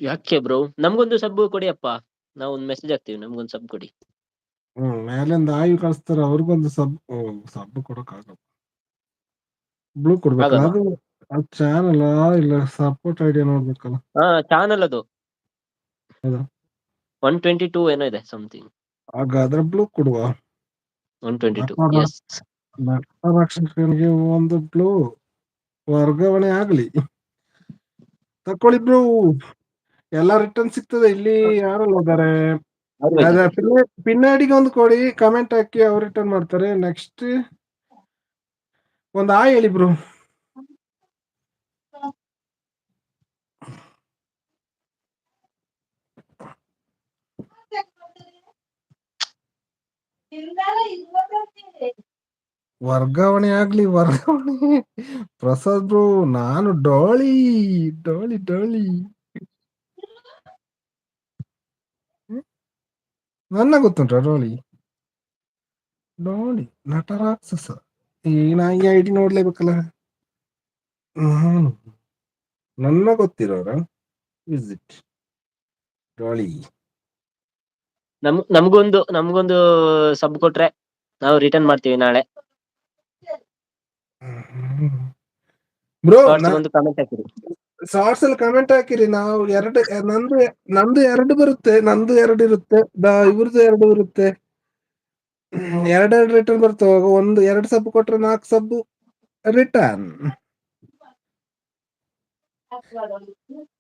ಯಾಕೆ ಬ್ರೋ ನಮ್ಗೊಂದು ಸಬ್ ಕೊಡಿ ಅಪ್ಪ. ನಾವು ಒಂದು ಮೆಸೇಜ್ ಹಾಕ್ತೀವಿ, ನಮ್ಗೊಂದು ಸಬ್ ಕೊಡಿ. ಮೇಲಿಂದ ಆಯು ಕಳಿಸ್ತಾರ, ಅವ್ರಿಗೊಂದು ಸಬ್ ಕೊಡಕ್ ಆಗಲ್ಲ. ಬ್ಲೂ ಕೊಡ್ಬೇಕಲ್ಲ ಆಗಲ್ವಾ? ಅದು ಚಾನಲ್ ಇಲ್ಲ ಸಪೋರ್ಟ್ ಐಡಿಯಾ ನೋಡ್ಬೇಕಲ್ಲ. ಚಾನಲ್ ಅದು ಹೌದಾ 122 ಏನೋ ಇದೆ ಸಮಥಿಂಗ್. ಹಾಗಾದ್ರೆ ಬ್ಲೂ ಕೊಡುವ. 122 ಎಸ್. ರಕ್ಷಕನಿಗೆ ಒಂದು ಬ್ಲೂ ವರ್ಗಾವಣೆ ಆಗ್ಲಿ. ತಕೊಳ್ಳಿ ಬ್ಲೂ, ಎಲ್ಲ ರಿಟರ್ನ್ ಸಿಗ್ತದೆ. ಇಲ್ಲಿ ಯಾರೆಲ್ಲ ಇದ್ದಾರೆ? ಪಿನ್ನಡಿಗೆ ಒಂದು ಕೊಡಿ, ಕಮೆಂಟ್ ಹಾಕಿ ಅವ್ರು ರಿಟರ್ನ್ ಮಾಡ್ತಾರೆ. ನೆಕ್ಸ್ಟ್ ಒಂದು ಹೇಳಿ ಬ್ರೋ. ವರ್ಗಾವಣೆ ಆಗ್ಲಿ ವರ್ಗಾವಣೆ. ಪ್ರಸಾದ್ ಬ್ರೋ, ನಾನು ಡೋಳಿ ಡೋಳಿ ಡೋಳಿ ನನ್ನ ಗೊತ್ತುಂಟ ಡೋಳಿ ಡೋಳಿ ನಟ ರಾಕ್ಷಸ. ಈ ಐಡಿ ನೋಡ್ಲೇಬೇಕಲ್ಲ. ನನ್ನ ಗೊತ್ತಿರೋರ ವಿಸಿಟ್ ಡೋಳಿ. ನಮ್ಗೊಂದು ಸಬ್ ಕೊಟ್ರೆ ನಾವು ರಿಟರ್ನ್ ಮಾಡ್ತೀವಿ ನಾಳೆ. ಬ್ರೋ ಒಂದು ಕಮೆಂಟ್ ಹಾಕಿರಿ. ಶಾರ್ಟ್ಸ್ ಅಲ್ಲಿ ಕಮೆಂಟ್ ಹಾಕಿರಿ. ನಾವು ನಂದು ಎರಡು ಬರುತ್ತೆ, ನಂದು ಎರಡು ಇರುತ್ತೆ, ಇವ್ರದ್ದು ಎರಡು ಇರುತ್ತೆ. ಎರಡೆರಡು ರಿಟರ್ನ್ ಬರ್ತವೆ. ಒಂದು 2 ಸಬ್ ಕೊಟ್ರೆ 4 ಸಬ್ ರಿಟರ್ನ್.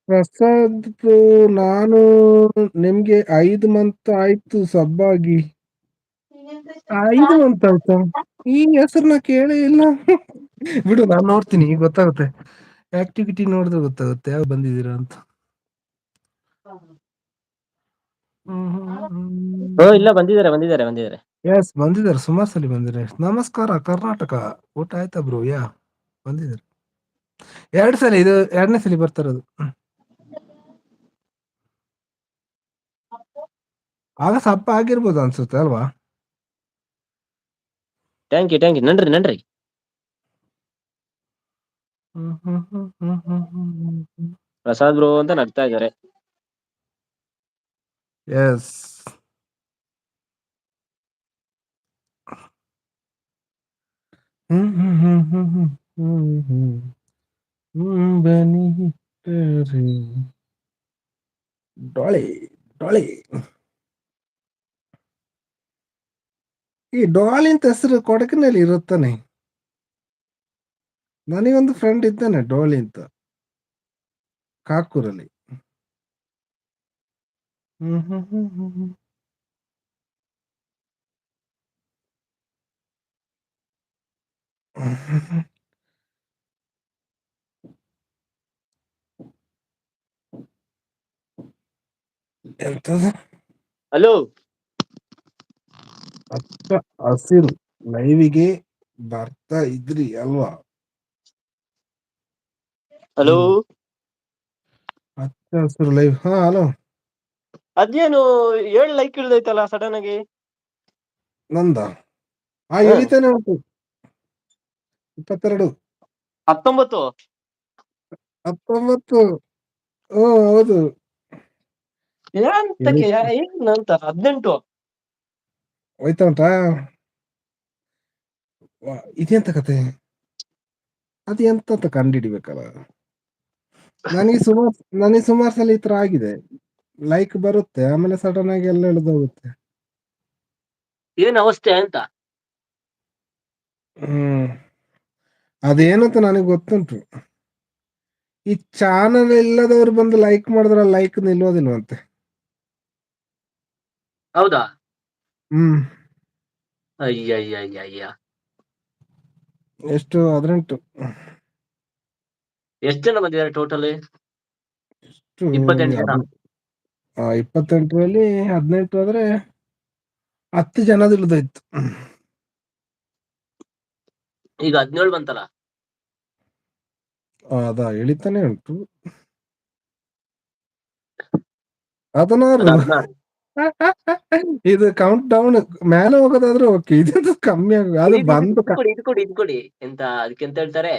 ಪ್ರಸಾದ್ ಬ್ರೋ, ನಾನು ನಿಮ್ಗೆ 5 ಮಂತ್ ಆಯ್ತು ಸಬ್ ಆಗಿ. 5 ಮಂತ್ ಆಯ್ತಾ? ಈ ಹೆಸರನ್ನ ಕೇಳೇ ಇಲ್ಲ. ಬಿಡು, ನಾನು ನೋಡ್ತೀನಿ, ಈಗ ಗೊತ್ತಾಗುತ್ತೆ. ಆಕ್ಟಿವಿಟಿ ನೋಡಿದ್ರೆ ಗೊತ್ತಾಗುತ್ತೆ ಯಾವ ಬಂದಿದ್ದೀರಾ ಅಂತ. ಇಲ್ಲ ಬಂದಿದ್ದಾರೆ. ಎಸ್, ಬಂದಿದ್ದಾರೆ, ಸುಮಾರು ಸಲ ಬಂದಿದ್ದಾರೆ. ನಮಸ್ಕಾರ ಕರ್ನಾಟಕ, ಊಟ ಆಯ್ತಾ ಬ್ರೋ? ಬಂದಿದ್ದಾರೆ 2 ಸಲ, ಇದು 2ನೇ ಸಲ ಬರ್ತಾರದು. ಆಗ ಸಪ್ಪ ಆಗಿರ್ಬೋದು ಅನ್ಸುತ್ತೆ ಅಲ್ವಾ? ಥ್ಯಾಂಕ್ ಯು ನನ್ರಿ. ಪ್ರಸಾದ್ ಬ್ರೋ ಅಂತ ನಗ್ತಾ ಇದ್ದಾರೆ. ಎಸ್, ಬನ್ನಿ ಡೋಳಿ ಡೋಳಿ. ಈ ಡೋಳಿ ಅಂತ ಹೆಸರು ಕೊಡಗಿನಲ್ಲಿ ಇರುತ್ತಾನೆ. ನನಗೊಂದು ಫ್ರೆಂಡ್ ಇದ್ದಾನೆ ಡೋಳಿ ಅಂತ, ಕಾಕೂರಲ್ಲಿ. ಎಂತದ ಹಲೋ, ಹಸಿರು ಲೈವಿಗೆ ಬರ್ತಾ ಇದ್ರಿ ಅಲ್ವಾ? ಹಲೋ, ಹಸಿರು ಲೈವ್. ಹಲೋ. ಅದೇನು 7 ಲೈಕ್ ಇಳ್ದೈತಲ್ಲ ಸಡನ್ ಆಗಿ? ನಂದ ಇಳಿತಾನೆ ಉಂಟು. 22 19 19. ಹೌದು. ಏನಂತ 18 ಹೋಯ್ತಾ ಉಂಟಾ? ಇದೆಂತ ಕತೆ? ಅದು ಎಂತ ಕಂಡಿಡಿಬೇಕಲ್ಲ. ನನಗೆ ಸುಮಾರು ಸಲ ಈ ತರ ಆಗಿದೆ. ಲೈಕ್ ಬರುತ್ತೆ, ಆಮೇಲೆ ಸಡನ್ ಆಗಿ ಎಲ್ಲ ಇಳಿದೋಗುತ್ತೆ. ಏನ್ ಅವಸ್ಥೆ ಅಂತ. ಅದೇನಂತ ನನಗೆ ಗೊತ್ತುಂಟು. ಈ ಚಾನಲ್ ಇಲ್ಲದವ್ರು ಬಂದು ಲೈಕ್ ಮಾಡಿದ್ರೆ ಲೈಕ್ ನಿಲ್ಲೋದಿಲ್ವಂತೆ. ಹೌದಾ? ಅಯ್ಯ. ಎಷ್ಟು? 18. ಎಷ್ಟು ಜನ ಬಂದಿದ್ದಾರೆ ಟೋಟಲ್? 28 ಜನ. 28ರಲ್ಲಿ 18 ಆದ್ರೆ 10 ಜನದ ಇಳಿದೋಯ್ತು. ಈಗ 17 ಬಂತಲ್ಲ. ಅದ ಇಳಿತಾನೆ ಉಂಟು. 16. ಇದು ಕೌಂಟ್ ಡೌನ್ ಮೇಲೆ ಹೋಗೋದಾದ್ರೆ ಓಕೆ, ಇದು ಕಮ್ಮಿ ಆಗ ಅದು ಬಂದು ಇದು ಕೊಡಿ ಎಂತ ಅದಕ್ಕೆ ಎಂತ ಹೇಳ್ತಾರೆ,